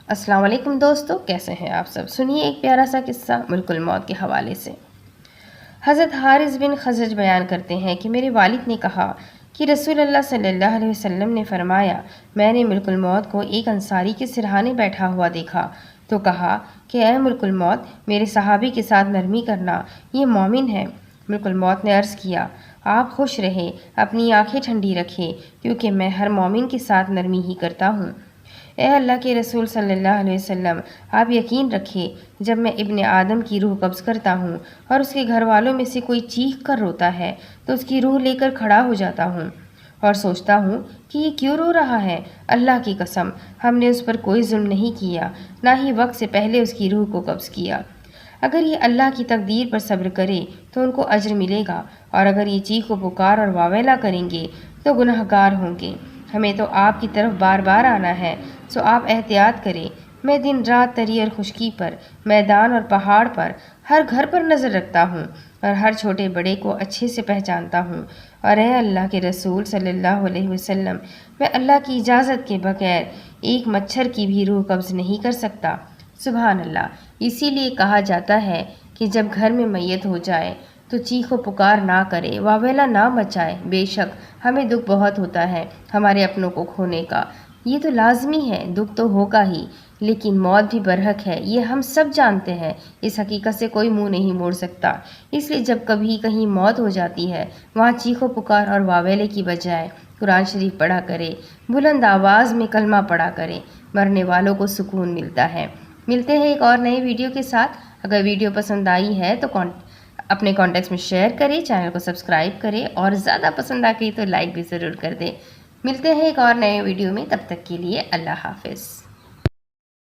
السلام علیکم دوستو، کیسے ہیں آپ سب؟ سنیے ایک پیارا سا قصہ ملک الموت کے حوالے سے۔ حضرت حارث بن خزرج بیان کرتے ہیں کہ میرے والد نے کہا کہ رسول اللہ صلی اللہ علیہ وسلم نے فرمایا، میں نے ملک الموت کو ایک انصاری کے سرہانے بیٹھا ہوا دیکھا تو کہا کہ اے ملک الموت، میرے صحابی کے ساتھ نرمی کرنا، یہ مومن ہے۔ ملک الموت نے عرض کیا، آپ خوش رہے، اپنی آنکھیں ٹھنڈی رکھے، کیونکہ میں ہر مومن کے ساتھ نرمی ہی کرتا ہوں۔ اے اللہ کے رسول صلی اللہ علیہ وسلم، آپ یقین رکھیں، جب میں ابن آدم کی روح قبض کرتا ہوں اور اس کے گھر والوں میں سے کوئی چیخ کر روتا ہے تو اس کی روح لے کر کھڑا ہو جاتا ہوں اور سوچتا ہوں کہ یہ کیوں رو رہا ہے۔ اللہ کی قسم، ہم نے اس پر کوئی ظلم نہیں کیا، نہ ہی وقت سے پہلے اس کی روح کو قبض کیا۔ اگر یہ اللہ کی تقدیر پر صبر کرے تو ان کو اجر ملے گا، اور اگر یہ چیخ و پکار اور واویلا کریں گے تو گنہگار ہوں گے۔ ہمیں تو آپ کی طرف بار بار آنا ہے، سو آپ احتیاط کریں۔ میں دن رات تری اور خشکی پر، میدان اور پہاڑ پر، ہر گھر پر نظر رکھتا ہوں اور ہر چھوٹے بڑے کو اچھے سے پہچانتا ہوں، اور اے اللہ کے رسول صلی اللہ علیہ وسلم، میں اللہ کی اجازت کے بغیر ایک مچھر کی بھی روح قبض نہیں کر سکتا۔ سبحان اللہ۔ اسی لیے کہا جاتا ہے کہ جب گھر میں میت ہو جائے تو چیخ و پکار نہ کرے، واویلا نہ مچائے۔ بے شک ہمیں دکھ بہت ہوتا ہے ہمارے اپنوں کو کھونے کا، یہ تو لازمی ہے، دکھ تو ہوگا ہی، لیکن موت بھی برحق ہے، یہ ہم سب جانتے ہیں۔ اس حقیقت سے کوئی منہ نہیں موڑ سکتا۔ اس لیے جب کبھی کہیں موت ہو جاتی ہے، وہاں چیخ و پکار اور واویلے کی بجائے قرآن شریف پڑھا کرے، بلند آواز میں کلمہ پڑھا کرے، مرنے والوں کو سکون ملتا ہے۔ ملتے ہیں ایک اور نئی ویڈیو کے ساتھ۔ اگر ویڈیو پسند آئی ہے تو اپنے کانٹیکٹس میں شیئر کریں، چینل کو سبسکرائب کریں، اور زیادہ پسند آ گئی تو لائک بھی ضرور کر دیں۔ ملتے ہیں ایک اور نئے ویڈیو میں، تب تک کے لیے اللہ حافظ۔